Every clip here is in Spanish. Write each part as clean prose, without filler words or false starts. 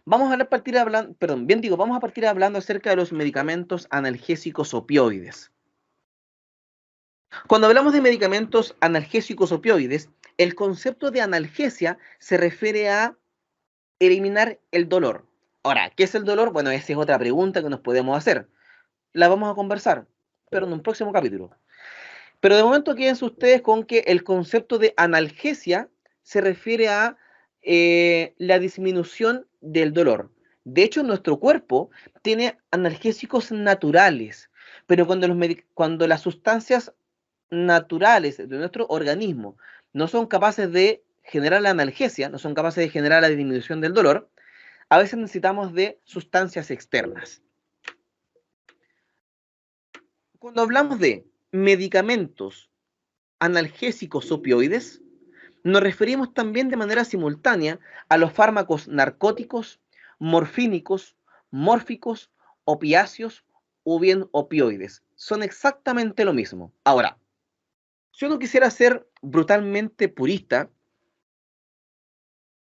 Vamos a partir hablando, perdón, bien digo, vamos a partir hablando acerca de los medicamentos analgésicos opioides. Cuando hablamos de medicamentos analgésicos opioides, el concepto de analgesia se refiere a eliminar el dolor. Ahora, ¿qué es el dolor? Bueno, esa es otra pregunta que nos podemos hacer. La vamos a conversar, pero en un próximo capítulo. Pero de momento quédense ustedes con que el concepto de analgesia se refiere a la disminución del dolor. De hecho, nuestro cuerpo tiene analgésicos naturales, pero cuando las sustancias naturales de nuestro organismo no son capaces de generar la analgesia, no son capaces de generar la disminución del dolor, a veces necesitamos de sustancias externas. Cuando hablamos de medicamentos analgésicos opioides, nos referimos también de manera simultánea a los fármacos narcóticos, morfínicos, mórficos, opiáceos o bien opioides. Son exactamente lo mismo. Ahora, si uno quisiera ser brutalmente purista,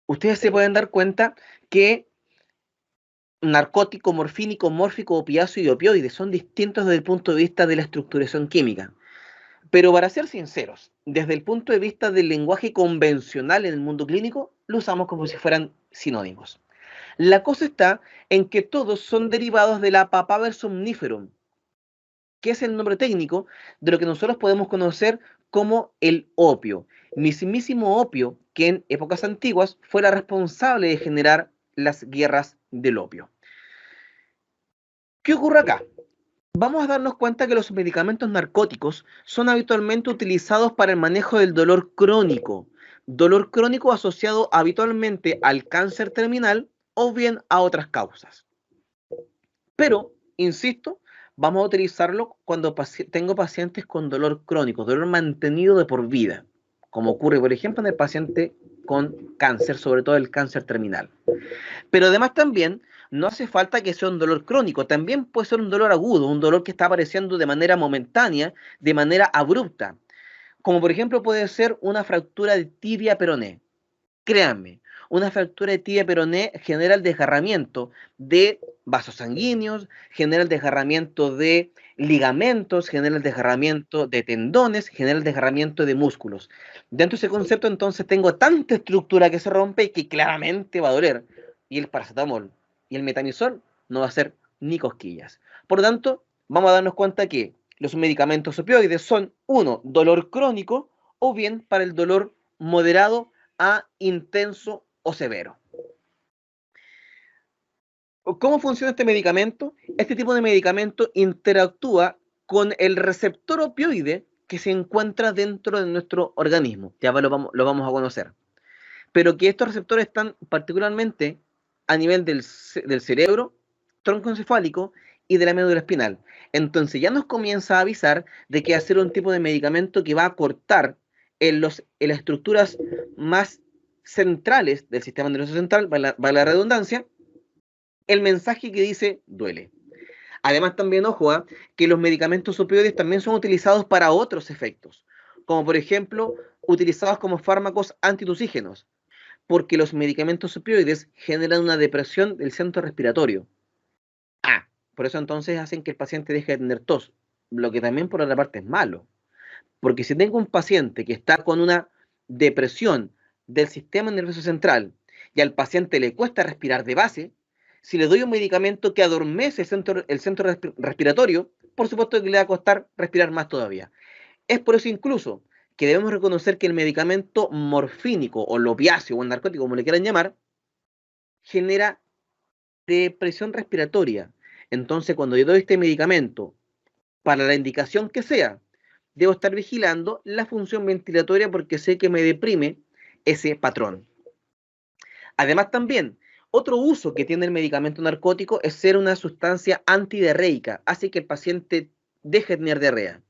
ustedes se pueden dar cuenta que narcótico, morfínico, mórfico, opiáceo y opioides son distintos desde el punto de vista de la estructuración química. Pero para ser sinceros, desde el punto de vista del lenguaje convencional en el mundo clínico, lo usamos como si fueran sinónimos. La cosa está en que todos son derivados de la papaver somniferum, que es el nombre técnico de lo que nosotros podemos conocer como el opio. Mismísimo opio que en épocas antiguas fue la responsable de generar las guerras del opio. ¿Qué ocurre acá? Vamos a darnos cuenta que los medicamentos narcóticos son habitualmente utilizados para el manejo del dolor crónico asociado habitualmente al cáncer terminal o bien a otras causas. Pero, insisto, vamos a utilizarlo cuando tengo pacientes con dolor crónico, dolor mantenido de por vida, como ocurre, por ejemplo, en el paciente con cáncer, sobre todo el cáncer terminal. Pero además también no hace falta que sea un dolor crónico, también puede ser un dolor agudo, un dolor que está apareciendo de manera momentánea, de manera abrupta, como por ejemplo puede ser una fractura de tibia peroné. Créanme, una fractura de tibia peroné genera el desgarramiento de vasos sanguíneos, genera el desgarramiento de ligamentos, genera el desgarramiento de tendones, genera el desgarramiento de músculos. Dentro de ese concepto entonces tengo tanta estructura que se rompe que claramente va a doler. Y el paracetamol y el metamizol no va a hacer ni cosquillas. Por lo tanto, vamos a darnos cuenta que los medicamentos opioides son, uno, dolor crónico o bien para el dolor moderado a intenso o severo. ¿Cómo funciona este medicamento? Este tipo de medicamento interactúa con el receptor opioide que se encuentra dentro de nuestro organismo. Ya lo vamos a conocer. Pero que estos receptores están particularmente a nivel del cerebro, tronco encefálico y de la médula espinal. Entonces ya nos comienza a avisar de que hacer un tipo de medicamento que va a cortar en las estructuras más centrales del sistema nervioso central, va la redundancia, el mensaje que dice duele. Además también, ojo, que los medicamentos opioides también son utilizados para otros efectos, como por ejemplo, utilizados como fármacos antitusígenos, porque los medicamentos opioides generan una depresión del centro respiratorio. Por eso entonces hacen que el paciente deje de tener tos, lo que también por otra parte es malo, porque si tengo un paciente que está con una depresión del sistema nervioso central y al paciente le cuesta respirar de base, si le doy un medicamento que adormece el centro respiratorio, por supuesto que le va a costar respirar más todavía. Es por eso incluso que debemos reconocer que el medicamento morfínico o el opiáceo o el narcótico, como le quieran llamar, genera depresión respiratoria. Entonces, cuando yo doy este medicamento para la indicación que sea, debo estar vigilando la función ventilatoria porque sé que me deprime ese patrón. Además también, otro uso que tiene el medicamento narcótico es ser una sustancia antidiarreica, hace que el paciente deje de tener diarrea.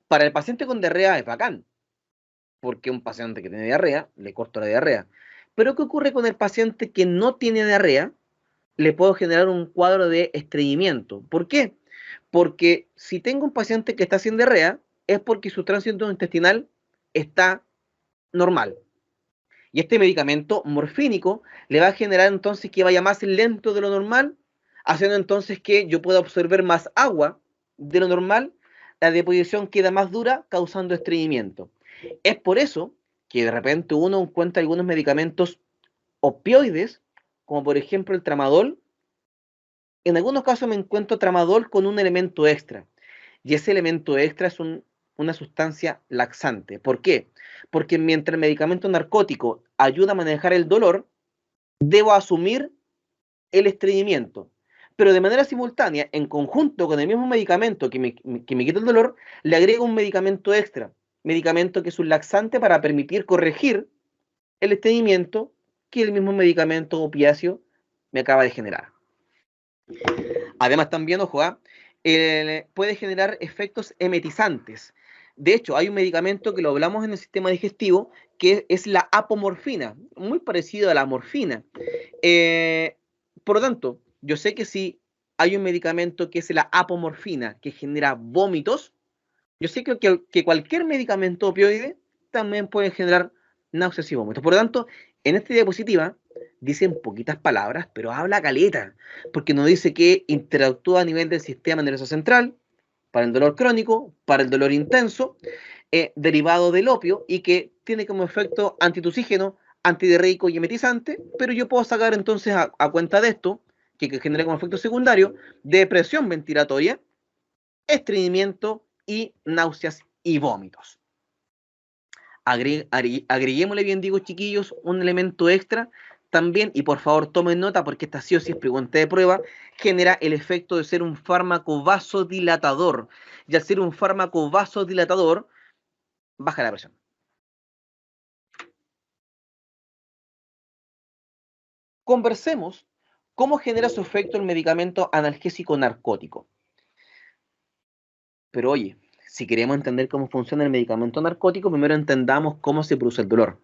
Para el paciente con diarrea es bacán, porque un paciente que tiene diarrea, le corto la diarrea. Pero ¿qué ocurre con el paciente que no tiene diarrea? Le puedo generar un cuadro de estreñimiento. ¿Por qué? Porque si tengo un paciente que está sin diarrea, es porque su tránsito intestinal está normal. Y este medicamento morfínico le va a generar entonces que vaya más lento de lo normal, haciendo entonces que yo pueda absorber más agua de lo normal, la deposición queda más dura, causando estreñimiento. Es por eso que de repente uno encuentra algunos medicamentos opioides, como por ejemplo el tramadol. En algunos casos me encuentro tramadol con un elemento extra, y ese elemento extra es una sustancia laxante. ¿Por qué? Porque mientras el medicamento narcótico ayuda a manejar el dolor, debo asumir el estreñimiento. Pero de manera simultánea, en conjunto con el mismo medicamento que me quita el dolor, le agrego un medicamento extra, medicamento que es un laxante para permitir corregir el estreñimiento que el mismo medicamento opiáceo me acaba de generar. Además también, ojo, puede generar efectos emetizantes. De hecho, hay un medicamento que lo hablamos en el sistema digestivo, que es la apomorfina, muy parecido a la morfina. Por lo tanto, yo sé que si hay un medicamento que es la apomorfina, que genera vómitos, yo sé que cualquier medicamento opioide también puede generar náuseas y vómitos. Por lo tanto, en esta diapositiva dicen poquitas palabras, pero habla caleta, porque nos dice que interactúa a nivel del sistema nervioso central, para el dolor crónico, para el dolor intenso, derivado del opio, y que tiene como efecto antitusígeno, antidiarreico y emetizante, pero yo puedo sacar entonces a cuenta de esto, que genera como efecto secundario, depresión ventilatoria, estreñimiento y náuseas y vómitos. Agreguémosle, bien digo, chiquillos, un elemento extra también, y por favor tomen nota porque esta sí o sí es pregunta de prueba, genera el efecto de ser un fármaco vasodilatador. Y al ser un fármaco vasodilatador, baja la presión. Conversemos cómo genera su efecto el medicamento analgésico narcótico. Pero oye, si queremos entender cómo funciona el medicamento narcótico, primero entendamos cómo se produce el dolor.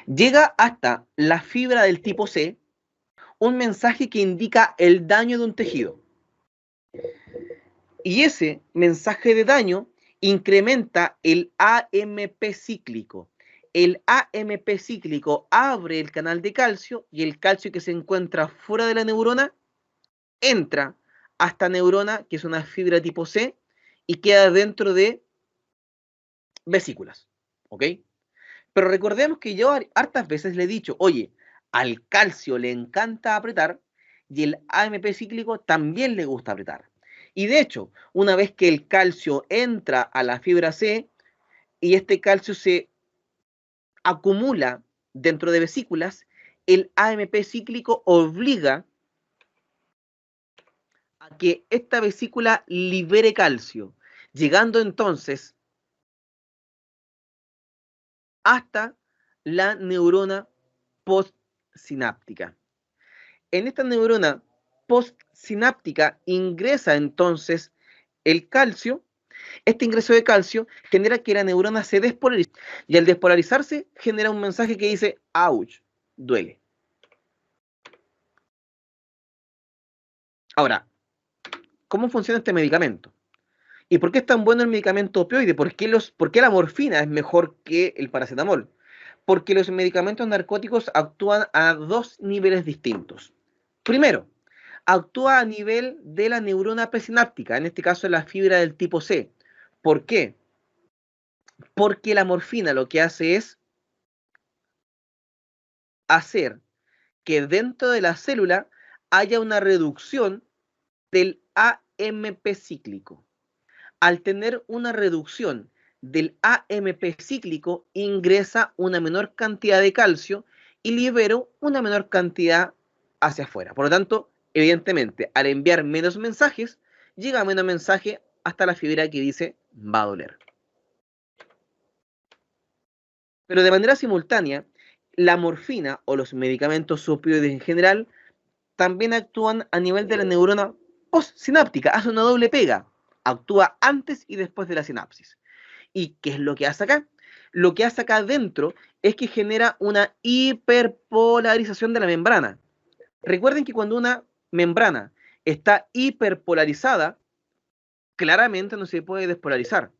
Llega hasta la fibra del tipo C un mensaje que indica el daño de un tejido. Y ese mensaje de daño incrementa el AMP cíclico. El AMP cíclico abre el canal de calcio, y el calcio que se encuentra fuera de la neurona entra a esta neurona, que es una fibra tipo C, y queda dentro de vesículas. ¿Ok? Pero recordemos que yo hartas veces le he dicho, oye, al calcio le encanta apretar y el AMP cíclico también le gusta apretar. Y de hecho, una vez que el calcio entra a la fibra C y este calcio se acumula dentro de vesículas, el AMP cíclico obliga a que esta vesícula libere calcio, llegando entonces hasta la neurona postsináptica. En esta neurona postsináptica ingresa entonces el calcio. Este ingreso de calcio genera que la neurona se despolarice, y al despolarizarse genera un mensaje que dice ouch, duele. Ahora, ¿cómo funciona este medicamento? ¿Y por qué es tan bueno el medicamento opioide? ¿Por qué la morfina es mejor que el paracetamol? Porque los medicamentos narcóticos actúan a dos niveles distintos. Primero, actúa a nivel de la neurona presináptica, en este caso la fibra del tipo C. ¿Por qué? Porque la morfina lo que hace es hacer que dentro de la célula haya una reducción del AMP cíclico. Al tener una reducción del AMP cíclico, ingresa una menor cantidad de calcio y libero una menor cantidad hacia afuera. Por lo tanto, evidentemente, al enviar menos mensajes, llega menos mensaje hasta la fibra que dice va a doler. Pero de manera simultánea, la morfina o los medicamentos opioides en general también actúan a nivel de la neurona postsináptica, hace una doble pega, actúa antes y después de la sinapsis. ¿Y qué es lo que hace acá? Lo que hace acá dentro es que genera una hiperpolarización de la membrana. Recuerden que cuando una membrana está hiperpolarizada, claramente no se puede despolarizar.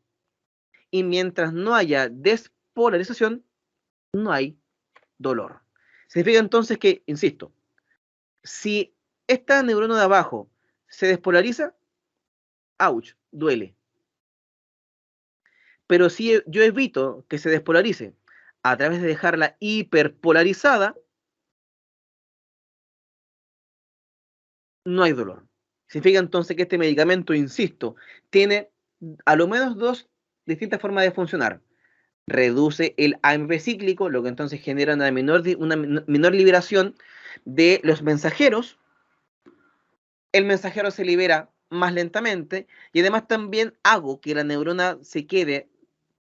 Y mientras no haya despolarización, no hay dolor. Significa entonces que, insisto, si esta neurona de abajo se despolariza, ouch, duele. Pero si yo evito que se despolarice a través de dejarla hiperpolarizada, no hay dolor. Significa entonces que este medicamento, insisto, tiene a lo menos dos distintas formas de funcionar. Reduce el AMP cíclico, lo que entonces genera una menor liberación de los mensajeros. El mensajero se libera más lentamente y además también hago que la neurona se quede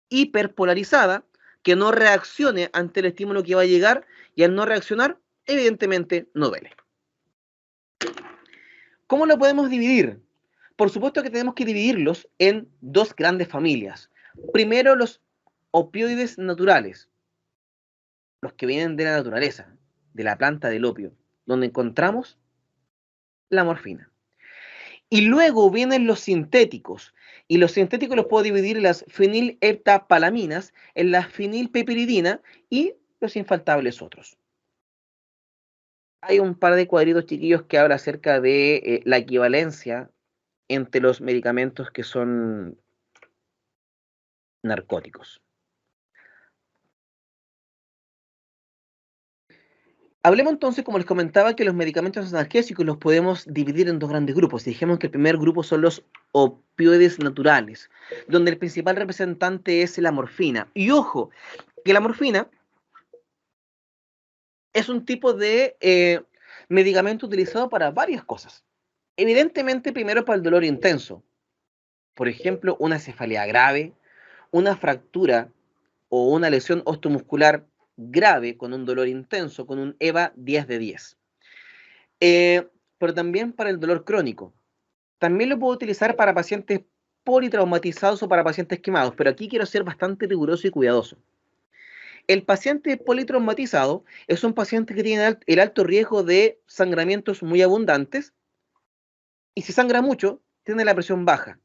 hiperpolarizada, que no reaccione ante el estímulo que va a llegar, y al no reaccionar, evidentemente no duele. ¿Cómo lo podemos dividir? Por supuesto que tenemos que dividirlos en dos grandes familias. Primero, los opioides naturales, los que vienen de la naturaleza, de la planta del opio, donde encontramos la morfina. Y luego vienen los sintéticos, y los sintéticos los puedo dividir en las fenilheptapalaminas, en la fenilpepiridina y los infaltables otros. Hay un par de cuadritos chiquillos que habla acerca de la equivalencia entre los medicamentos que son narcóticos. Hablemos entonces, como les comentaba, que los medicamentos analgésicos los podemos dividir en dos grandes grupos. Dijimos que el primer grupo son los opioides naturales, donde el principal representante es la morfina. Y ojo, que la morfina es un tipo de medicamento utilizado para varias cosas. Evidentemente, primero para el dolor intenso. Por ejemplo, una cefalea grave, una fractura o una lesión osteomuscular grave con un dolor intenso, con un EVA 10 de 10. Pero también para el dolor crónico. También lo puedo utilizar para pacientes politraumatizados o para pacientes quemados, pero aquí quiero ser bastante riguroso y cuidadoso. El paciente politraumatizado es un paciente que tiene el alto riesgo de sangramientos muy abundantes y si sangra mucho, tiene la presión baja.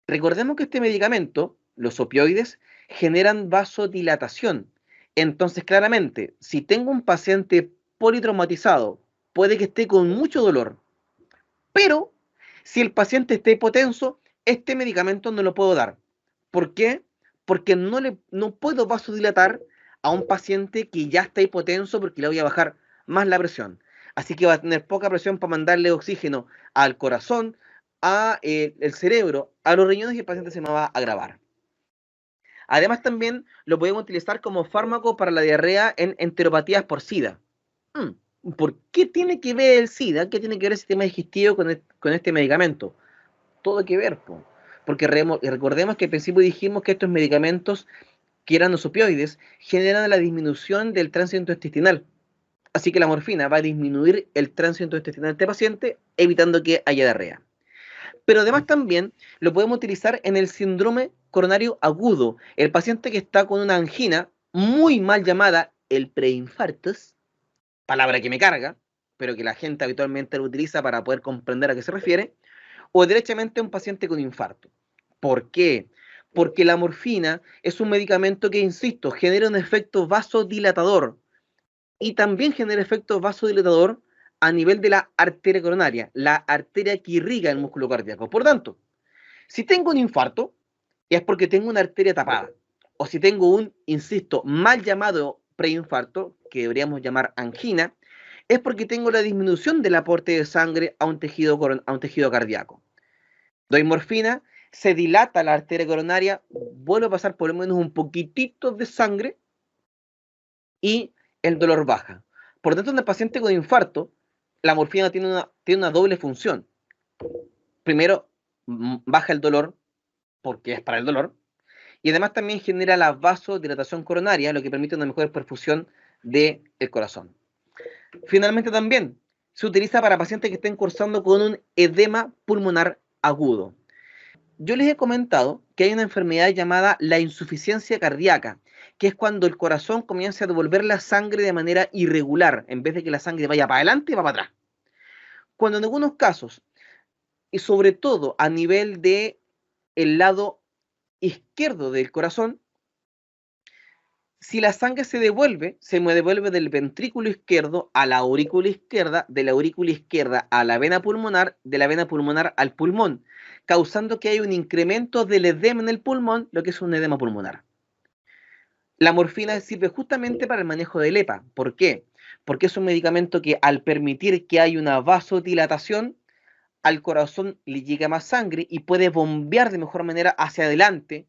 Recordemos que este medicamento, los opioides, generan vasodilatación. Entonces, claramente, si tengo un paciente politraumatizado, puede que esté con mucho dolor, pero si el paciente está hipotenso, este medicamento no lo puedo dar. ¿Por qué? Porque no puedo vasodilatar a un paciente que ya está hipotenso porque le voy a bajar más la presión. Así que va a tener poca presión para mandarle oxígeno al corazón, a el cerebro, a los riñones y el paciente se me va a agravar. Además también lo podemos utilizar como fármaco para la diarrea en enteropatías por SIDA. ¿Por qué tiene que ver el SIDA? ¿Qué tiene que ver el sistema digestivo con este medicamento? Todo que ver, porque recordemos que al principio dijimos que estos medicamentos, que eran los opioides, generan la disminución del tránsito intestinal. Así que la morfina va a disminuir el tránsito intestinal de este paciente, evitando que haya diarrea. Pero además también lo podemos utilizar en el síndrome coronario agudo, el paciente que está con una angina muy mal llamada el preinfartus, palabra que me carga, pero que la gente habitualmente lo utiliza para poder comprender a qué se refiere, o derechamente un paciente con infarto. ¿Por qué? Porque la morfina es un medicamento que, insisto, genera un efecto vasodilatador y también genera efecto vasodilatador a nivel de la arteria coronaria, la arteria que irriga el músculo cardíaco. Por tanto, si tengo un infarto, es porque tengo una arteria tapada. O si tengo un, insisto, mal llamado preinfarto, que deberíamos llamar angina, es porque tengo la disminución del aporte de sangre a un tejido cardíaco. Doy morfina, se dilata la arteria coronaria, vuelve a pasar por lo menos un poquitito de sangre y el dolor baja. Por lo tanto, en el paciente con infarto, la morfina tiene una doble función. Primero, baja el dolor, porque es para el dolor, y además también genera la vasodilatación coronaria, lo que permite una mejor perfusión del corazón. Finalmente también se utiliza para pacientes que estén cursando con un edema pulmonar agudo. Yo les he comentado que hay una enfermedad llamada la insuficiencia cardíaca, que es cuando el corazón comienza a devolver la sangre de manera irregular, en vez de que la sangre vaya para adelante, va para atrás. Cuando en algunos casos, y sobre todo a nivel de el lado izquierdo del corazón, Si la sangre se me devuelve del ventrículo izquierdo a la aurícula izquierda, de la aurícula izquierda a la vena pulmonar, de la vena pulmonar al pulmón, causando que haya un incremento del edema en el pulmón, lo que es un edema pulmonar. La morfina sirve justamente para el manejo del EPA. ¿Por qué? Porque es un medicamento que al permitir que haya una vasodilatación, al corazón le llega más sangre y puede bombear de mejor manera hacia adelante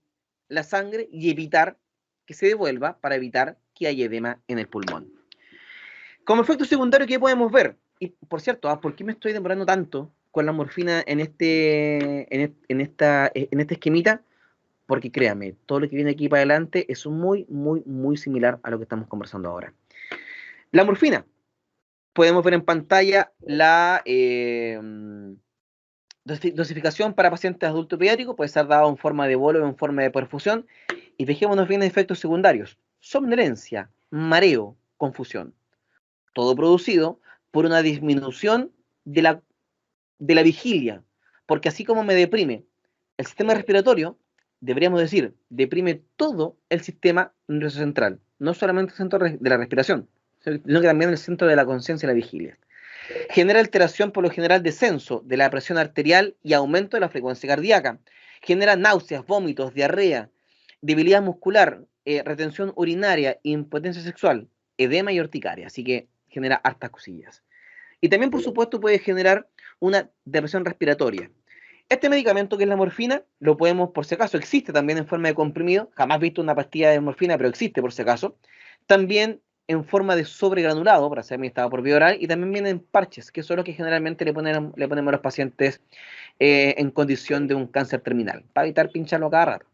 la sangre y evitar que se devuelva para evitar que haya edema en el pulmón. Como efecto secundario, ¿qué podemos ver? Y por cierto, ¿por qué me estoy demorando tanto con la morfina en este esquemita? Porque créame, todo lo que viene aquí para adelante es muy, muy, muy similar a lo que estamos conversando ahora. La morfina. Podemos ver en pantalla la dosificación para pacientes adultos pediátricos. Puede ser dado en forma de bolo o en forma de perfusión. Y fijémonos bien en efectos secundarios. Somnolencia, mareo, confusión. Todo producido por una disminución de la vigilia. Porque así como me deprime el sistema respiratorio, deberíamos decir, deprime todo el sistema nervioso central. No solamente el centro de la respiración, sino que también el centro de la conciencia y la vigilia. Genera alteración, por lo general, descenso de la presión arterial y aumento de la frecuencia cardíaca. Genera náuseas, vómitos, diarrea, debilidad muscular, retención urinaria, impotencia sexual, edema y urticaria. Así que genera hartas cosillas. Y también, por supuesto, puede generar una depresión respiratoria. Este medicamento, que es la morfina, lo podemos, por si acaso, existe también en forma de comprimido. Jamás he visto una pastilla de morfina, pero existe por si acaso. También en forma de sobregranulado, para ser administrado por vía oral, y también vienen parches, que son los que generalmente le ponemos a los pacientes en condición de un cáncer terminal, para evitar pincharlo cada rato.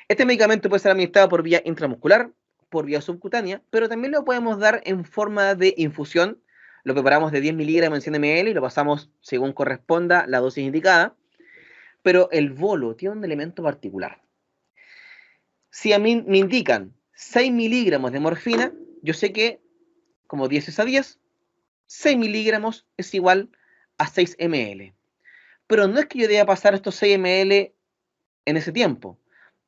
Este medicamento puede ser administrado por vía intramuscular, por vía subcutánea, pero también lo podemos dar en forma de infusión. Lo preparamos de 10 miligramos en 100 ml y lo pasamos según corresponda la dosis indicada. Pero el bolo tiene un elemento particular. Si a mí me indican 6 miligramos de morfina, yo sé que, como 10 es a 10, 6 miligramos es igual a 6 ml. Pero no es que yo deba pasar estos 6 ml en ese tiempo.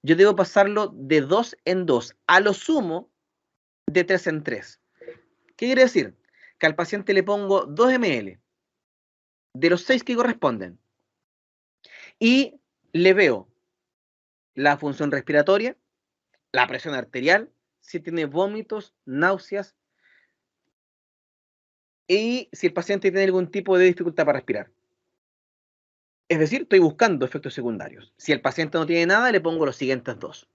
Yo debo pasarlo de 2 en 2, a lo sumo de 3 en 3. ¿Qué quiere decir? Que al paciente le pongo 2 ml de los 6 que corresponden y le veo la función respiratoria, la presión arterial, si tiene vómitos, náuseas y si el paciente tiene algún tipo de dificultad para respirar. Es decir, estoy buscando efectos secundarios. Si el paciente no tiene nada, le pongo los siguientes 2.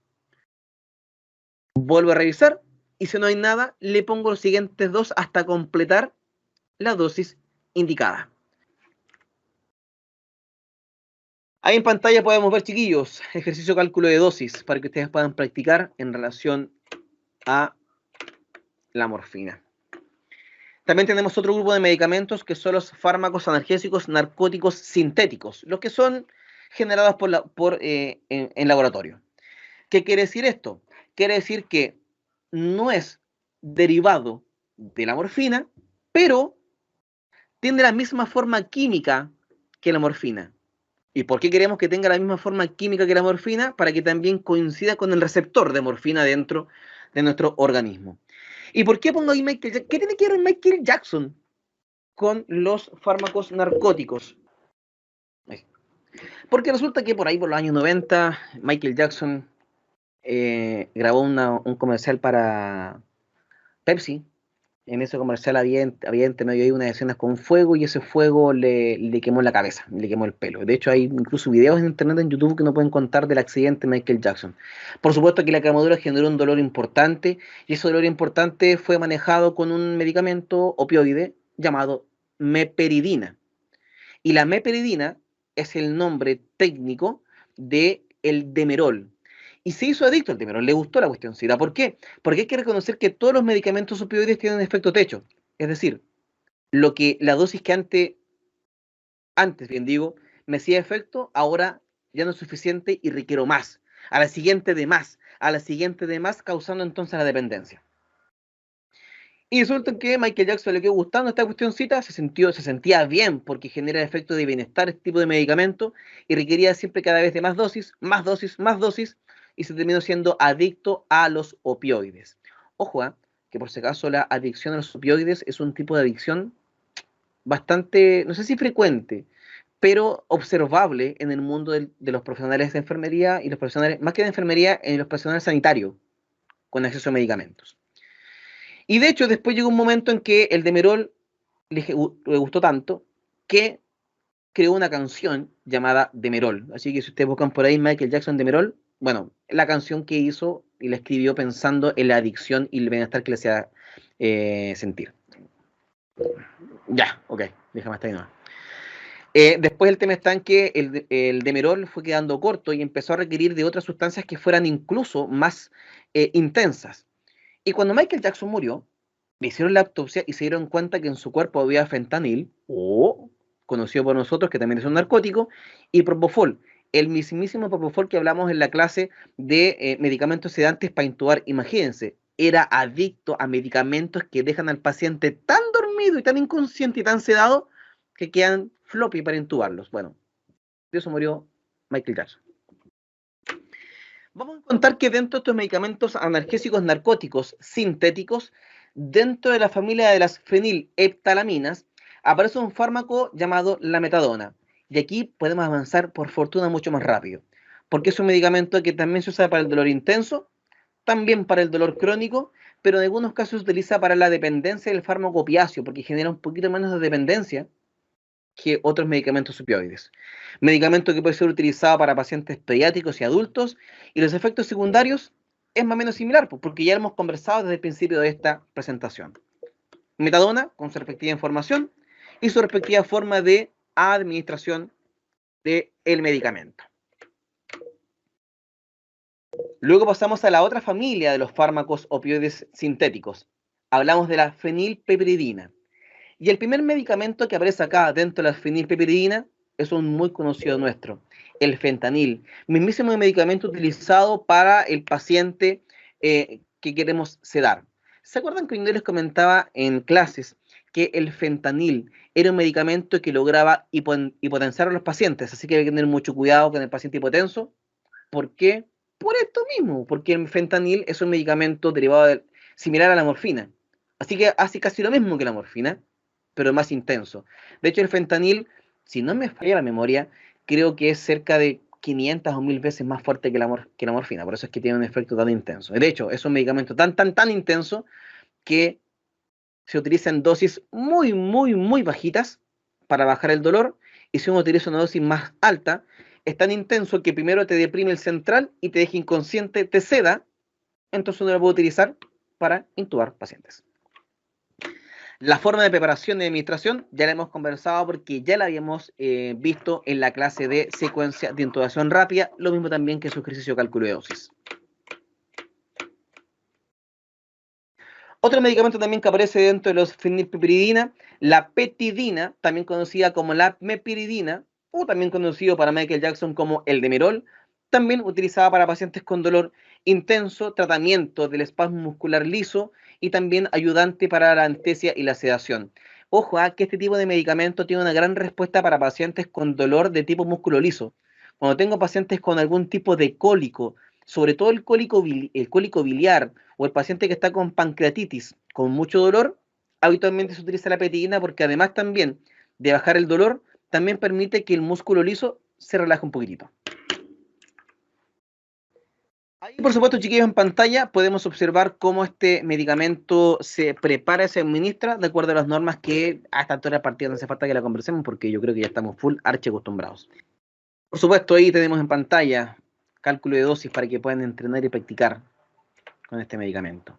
Vuelvo a revisar y si no hay nada, le pongo los siguientes 2 hasta completar la dosis indicada. Ahí en pantalla podemos ver, chiquillos, ejercicio cálculo de dosis para que ustedes puedan practicar en relación a la morfina. También tenemos otro grupo de medicamentos que son los fármacos analgésicos narcóticos sintéticos, los que son generados en laboratorio. ¿Qué quiere decir esto? Quiere decir que no es derivado de la morfina, pero tiene la misma forma química que la morfina. ¿Y por qué queremos que tenga la misma forma química que la morfina? Para que también coincida con el receptor de morfina dentro de nuestro organismo. ¿Y por qué pongo ahí Michael Jackson? ¿Qué tiene que ver Michael Jackson con los fármacos narcóticos? Porque resulta que por ahí, por los años 90, Michael Jackson grabó un comercial para Pepsi. En ese comercial había entre medio ahí unas escenas con fuego y ese fuego le quemó la cabeza, le quemó el pelo. De hecho, hay incluso videos en internet, en YouTube, que no pueden contar del accidente de Michael Jackson. Por supuesto que la quemadura generó un dolor importante y ese dolor importante fue manejado con un medicamento opioide llamado meperidina. Y la meperidina es el nombre técnico del Demerol. Y se hizo adicto al Demerol, le gustó la cuestioncita. ¿Por qué? Porque hay que reconocer que todos los medicamentos opioides tienen un efecto techo. Es decir, la dosis que antes, bien digo, me hacía efecto, ahora ya no es suficiente y requiero más. A la siguiente de más, a la siguiente de más, causando entonces la dependencia. Y resulta que a Michael Jackson le quedó gustando esta cuestioncita, se sentía bien porque genera efecto de bienestar este tipo de medicamento y requería siempre cada vez de más dosis, más dosis, más dosis. y se terminó siendo adicto a los opioides. Ojo, que por si acaso la adicción a los opioides es un tipo de adicción bastante, no sé si frecuente, pero observable en el mundo de los profesionales de enfermería y los profesionales, más que de enfermería, en los profesionales sanitarios con acceso a medicamentos. Y de hecho, después llegó un momento en que el Demerol le gustó tanto que creó una canción llamada Demerol. Así que si ustedes buscan por ahí Michael Jackson Demerol, bueno, la canción que hizo y la escribió pensando en la adicción y el bienestar que le hacía sentir. Ya, ok, déjame hasta ahí nomás. Después el tema está en que el Demerol fue quedando corto y empezó a requerir de otras sustancias que fueran incluso más intensas. Y cuando Michael Jackson murió, le hicieron la autopsia y se dieron cuenta que en su cuerpo había fentanil, o conocido por nosotros, que también es un narcótico, y propofol, el mismísimo propofol que hablamos en la clase de medicamentos sedantes para intubar. Imagínense, era adicto a medicamentos que dejan al paciente tan dormido y tan inconsciente y tan sedado que quedan floppy para intubarlos. Bueno, de eso murió Michael Jackson. Vamos a contar que dentro de estos medicamentos analgésicos narcóticos sintéticos, dentro de la familia de las fenilheptalaminas, aparece un fármaco llamado la metadona. Y aquí podemos avanzar, por fortuna, mucho más rápido, porque es un medicamento que también se usa para el dolor intenso, también para el dolor crónico, pero en algunos casos se utiliza para la dependencia del fármaco opiáceo, porque genera un poquito menos de dependencia que otros medicamentos opioides. Medicamento que puede ser utilizado para pacientes pediátricos y adultos, y los efectos secundarios es más o menos similar, porque ya hemos conversado desde el principio de esta presentación. Metadona, con su respectiva información y su respectiva forma de administración del medicamento. Luego pasamos a la otra familia de los fármacos opioides sintéticos. Hablamos de la fenilpepiridina. Y el primer medicamento que aparece acá dentro de la fenilpepiridina es un muy conocido nuestro, el fentanil, mismísimo medicamento utilizado para el paciente que queremos sedar. ¿Se acuerdan que yo les comentaba en clases que el fentanil era un medicamento que lograba hipotenciar a los pacientes? Así que hay que tener mucho cuidado con el paciente hipotenso. ¿Por qué? Por esto mismo, porque el fentanil es un medicamento derivado similar a la morfina. Así que hace casi lo mismo que la morfina, pero más intenso. De hecho, el fentanil, si no me falla la memoria, creo que es cerca de 500 o 1000 veces más fuerte que la morfina. Por eso es que tiene un efecto tan intenso. De hecho, es un medicamento tan intenso que se utiliza en dosis muy bajitas para bajar el dolor, y si uno utiliza una dosis más alta, es tan intenso que primero te deprime el central y te deja inconsciente, te seda, entonces uno lo puede utilizar para intubar pacientes. La forma de preparación y administración ya la hemos conversado porque ya la habíamos visto en la clase de secuencia de intubación rápida, lo mismo también que su ejercicio de cálculo de dosis. Otro medicamento también que aparece dentro de los fenilpiperidina, la petidina, también conocida como la mepiridina, o también conocido para Michael Jackson como el Demerol, también utilizada para pacientes con dolor intenso, tratamiento del espasmo muscular liso y también ayudante para la anestesia y la sedación. Ojo, que este tipo de medicamento tiene una gran respuesta para pacientes con dolor de tipo músculo liso. Cuando tengo pacientes con algún tipo de cólico, sobre todo el cólico biliar, o el paciente que está con pancreatitis, con mucho dolor, habitualmente se utiliza la petidina porque además también de bajar el dolor, también permite que el músculo liso se relaje un poquitito. Ahí, por supuesto, chiquillos, en pantalla podemos observar cómo este medicamento se prepara y se administra de acuerdo a las normas que a esta altura de partida no hace falta que la conversemos porque yo creo que ya estamos full archi acostumbrados. Por supuesto, ahí tenemos en pantalla cálculo de dosis para que puedan entrenar y practicar con este medicamento.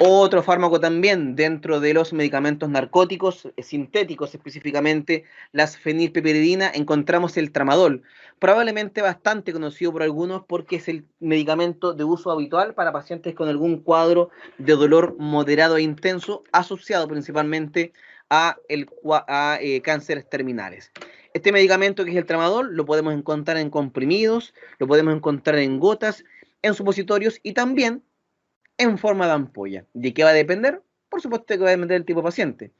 Otro fármaco también dentro de los medicamentos narcóticos sintéticos, específicamente las fenilpeperidina, encontramos el tramadol, probablemente bastante conocido por algunos porque es el medicamento de uso habitual para pacientes con algún cuadro de dolor moderado e intenso asociado principalmente a cánceres terminales. Este medicamento, que es el tramadol, lo podemos encontrar en comprimidos, lo podemos encontrar en gotas, en supositorios y también en forma de ampolla. ¿De qué va a depender? Por supuesto que va a depender del tipo de paciente.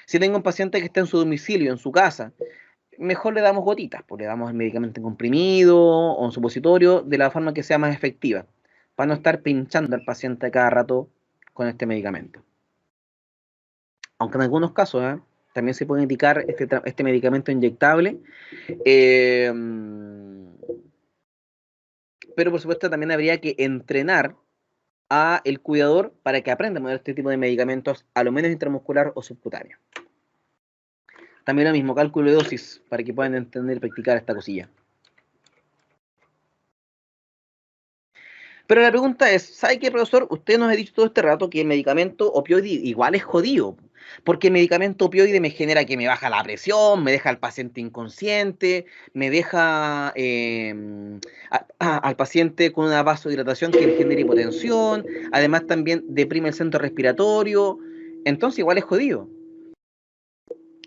Si tengo un paciente que está en su domicilio, en su casa, mejor le damos gotitas, pues le damos el medicamento en comprimido o en supositorio de la forma que sea más efectiva, para no estar pinchando al paciente cada rato con este medicamento. Aunque en algunos casos también se puede indicar este medicamento inyectable, pero por supuesto también habría que entrenar a el cuidador para que aprenda a mover este tipo de medicamentos, a lo menos intramuscular o subcutáneo. También lo mismo, cálculo de dosis, para que puedan entender y practicar esta cosilla. Pero la pregunta es, ¿sabe qué, profesor? Usted nos ha dicho todo este rato que el medicamento opioide igual es jodido, porque el medicamento opioide me genera que me baja la presión, me deja al paciente inconsciente, me deja al paciente con una vasodilatación que le genera hipotensión, además también deprime el centro respiratorio, entonces igual es jodido.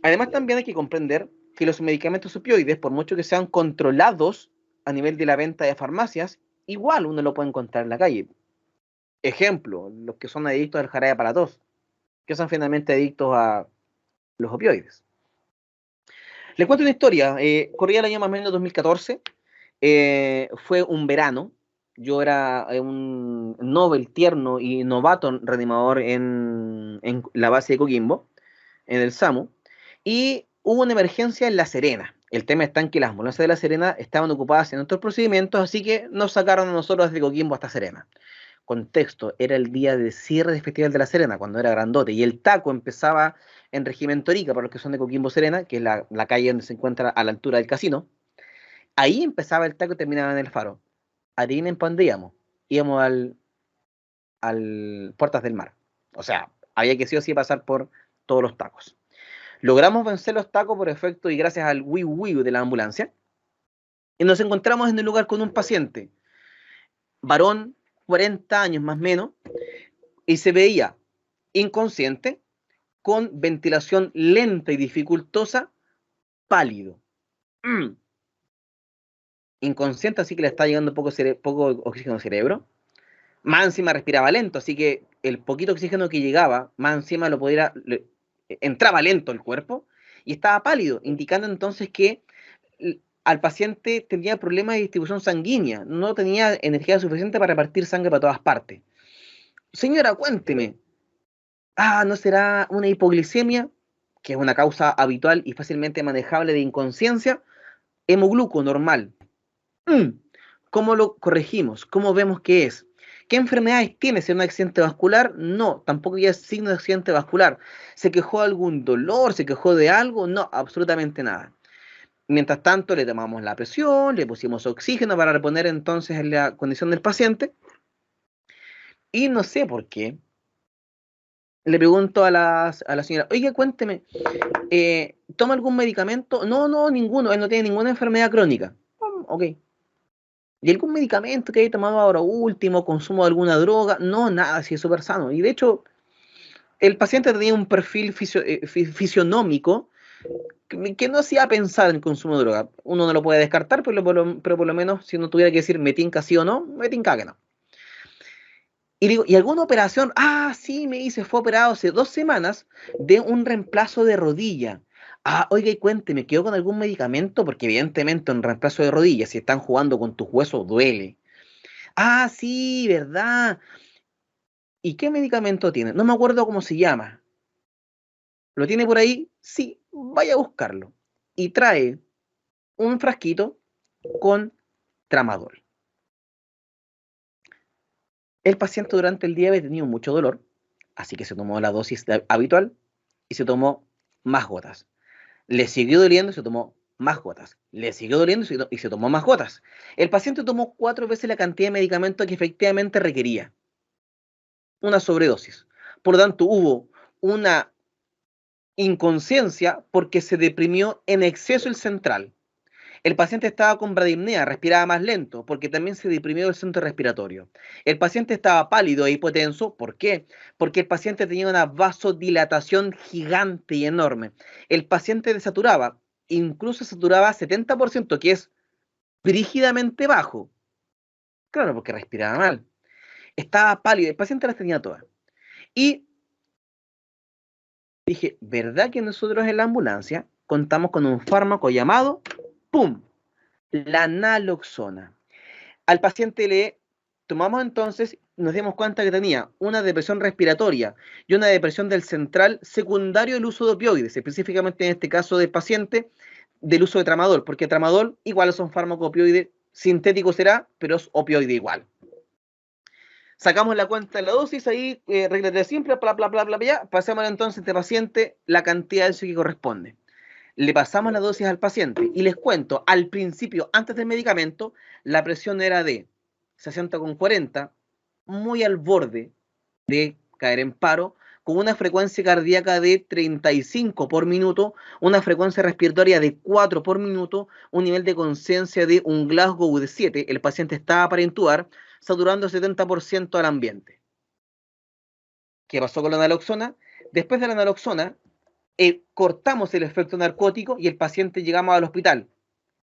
Además también hay que comprender que los medicamentos opioides, por mucho que sean controlados a nivel de la venta de farmacias, igual uno lo puede encontrar en la calle. Ejemplo, los que son adictos al jarabe para tos, que son finalmente adictos a los opioides. Les cuento una historia. Corría el año más o menos 2014. Fue un verano. Yo era un Nobel tierno y novato reanimador en la base de Coquimbo, en el SAMU, y hubo una emergencia en La Serena. El tema está en que las ambulancias de La Serena estaban ocupadas en otros procedimientos, así que nos sacaron a nosotros desde Coquimbo hasta Serena. Contexto, era el día de cierre del Festival de La Serena, cuando era grandote, y el taco empezaba en Regimiento Arica, para los que son de Coquimbo Serena, que es la calle donde se encuentra a la altura del casino. Ahí empezaba el taco y terminaba en el Faro. Adivinen para dónde íbamos. Íbamos al Puertas del Mar. O sea, había que sí o sí pasar por todos los tacos. Logramos vencer los tacos por efecto y gracias al wiu de la ambulancia. Y nos encontramos en el lugar con un paciente, varón, 40 años más o menos, y se veía inconsciente, con ventilación lenta y dificultosa, pálido. Inconsciente, así que le está llegando poco oxígeno al cerebro. Más encima respiraba lento, así que el poquito oxígeno que llegaba, más encima entraba lento el cuerpo y estaba pálido, indicando entonces que al paciente tenía problemas de distribución sanguínea, no tenía energía suficiente para repartir sangre para todas partes. Señora, cuénteme, ¿no será una hipoglicemia, que es una causa habitual y fácilmente manejable de inconsciencia? Hemogluco normal. ¿Cómo lo corregimos? ¿Cómo vemos qué es? ¿Qué enfermedades tiene? ¿Es un accidente vascular? No, tampoco ya es signo de accidente vascular. ¿Se quejó de algún dolor? ¿Se quejó de algo? No, absolutamente nada. Mientras tanto, le tomamos la presión, le pusimos oxígeno para reponer entonces en la condición del paciente. Y no sé por qué. Le pregunto a la señora, oye, cuénteme, ¿toma algún medicamento? No, no, ninguno, él no tiene ninguna enfermedad crónica. Ok. ¿Y algún medicamento que haya tomado ahora último, consumo de alguna droga? No, nada, sí es súper sano. Y de hecho, el paciente tenía un perfil fisionómico que no hacía pensar en el consumo de droga. Uno no lo puede descartar, pero por lo menos si uno tuviera que decir me tinca sí o no, me tinca que no. Y digo, ¿y alguna operación? Sí, me dice, fue operado hace 2 semanas de un reemplazo de rodilla. Oiga, y cuénteme, ¿quedó con algún medicamento? Porque evidentemente un reemplazo de rodilla, si están jugando con tus huesos, duele. Sí, ¿verdad? ¿Y qué medicamento tiene? No me acuerdo cómo se llama. ¿Lo tiene por ahí? Sí, vaya a buscarlo. Y trae un frasquito con tramadol. El paciente durante el día había tenido mucho dolor, así que se tomó la dosis habitual y se tomó más gotas. Le siguió doliendo y se tomó más gotas. Le siguió doliendo y se tomó más gotas. El paciente tomó 4 veces la cantidad de medicamento que efectivamente requería. Una sobredosis. Por lo tanto, hubo una inconsciencia porque se deprimió en exceso el central. El paciente estaba con bradipnea, respiraba más lento, porque también se deprimió el centro respiratorio. El paciente estaba pálido e hipotenso, ¿por qué? Porque el paciente tenía una vasodilatación gigante y enorme. El paciente desaturaba, incluso saturaba 70%, que es brígidamente bajo. Claro, porque respiraba mal. Estaba pálido, el paciente las tenía todas. Y dije, ¿verdad que nosotros en la ambulancia contamos con un fármaco llamado, ¡pum!, la naloxona. Al paciente le tomamos entonces, nos dimos cuenta que tenía una depresión respiratoria y una depresión del central secundario del uso de opioides, específicamente en este caso del paciente, del uso de tramadol, porque tramadol igual es un fármaco opioide, sintético será, pero es opioide igual. Sacamos la cuenta de la dosis, ahí, regla de simple, bla, bla, bla, bla, bla, pasamos entonces a este paciente la cantidad de eso que corresponde. Le pasamos la dosis al paciente y les cuento, al principio, antes del medicamento, la presión era de 60,40, muy al borde de caer en paro, con una frecuencia cardíaca de 35 por minuto, una frecuencia respiratoria de 4 por minuto, un nivel de conciencia de un Glasgow de 7, el paciente estaba para intubar, saturando 70% al ambiente. ¿Qué pasó con la naloxona? Después de la naloxona, cortamos el efecto narcótico y el paciente llegamos al hospital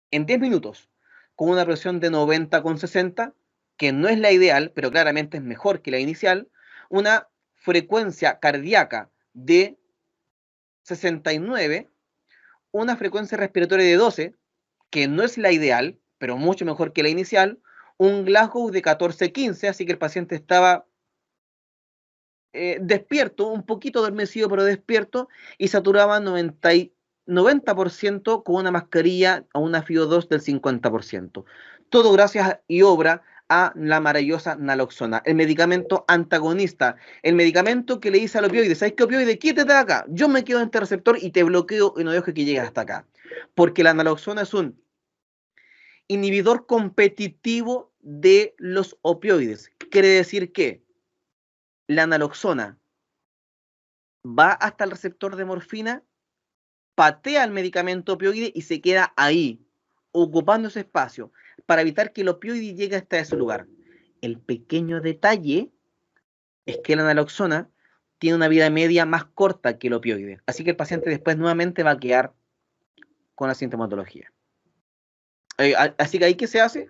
en 10 minutos con una presión de 90,60, que no es la ideal, pero claramente es mejor que la inicial, una frecuencia cardíaca de 69, una frecuencia respiratoria de 12, que no es la ideal, pero mucho mejor que la inicial, un Glasgow de 14,15, así que el paciente estaba despierto, un poquito adormecido, pero despierto, y saturaba 90% con una mascarilla o una FiO2 del 50%. Todo gracias y obra a la maravillosa naloxona, el medicamento antagonista, el medicamento que le dice al opioide, ¿sabes qué, opioide? Quítate de acá, yo me quedo en este receptor y te bloqueo y no dejo que llegues hasta acá. Porque la naloxona es un inhibidor competitivo de los opioides. Quiere decir que la naloxona va hasta el receptor de morfina, patea el medicamento opioide y se queda ahí, ocupando ese espacio, para evitar que el opioide llegue hasta ese lugar. El pequeño detalle es que la naloxona tiene una vida media más corta que el opioide, así que el paciente después nuevamente va a quedar con la sintomatología. Así que ahí, ¿qué se hace?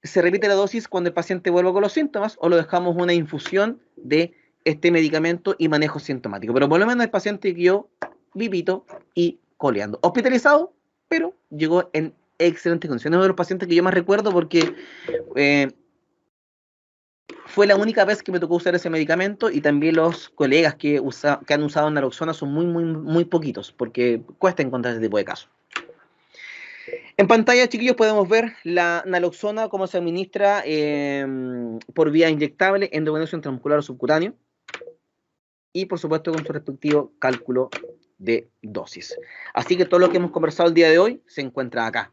Se repite la dosis cuando el paciente vuelva con los síntomas o lo dejamos una infusión de este medicamento y manejo sintomático. Pero por lo menos el paciente quedó vivito y coleando. Hospitalizado, pero llegó en excelentes condiciones. Uno de los pacientes que yo más recuerdo porque fue la única vez que me tocó usar ese medicamento y también los colegas que han usado naloxona son muy, muy, muy poquitos porque cuesta encontrar ese tipo de casos. En pantalla, chiquillos, podemos ver la naloxona, cómo se administra por vía inyectable, endovenoso intramuscular o subcutáneo, y por supuesto con su respectivo cálculo de dosis. Así que todo lo que hemos conversado el día de hoy se encuentra acá.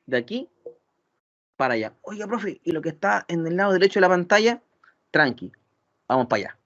De aquí para allá. Oiga, profe, y lo que está en el lado derecho de la pantalla, tranqui, vamos para allá.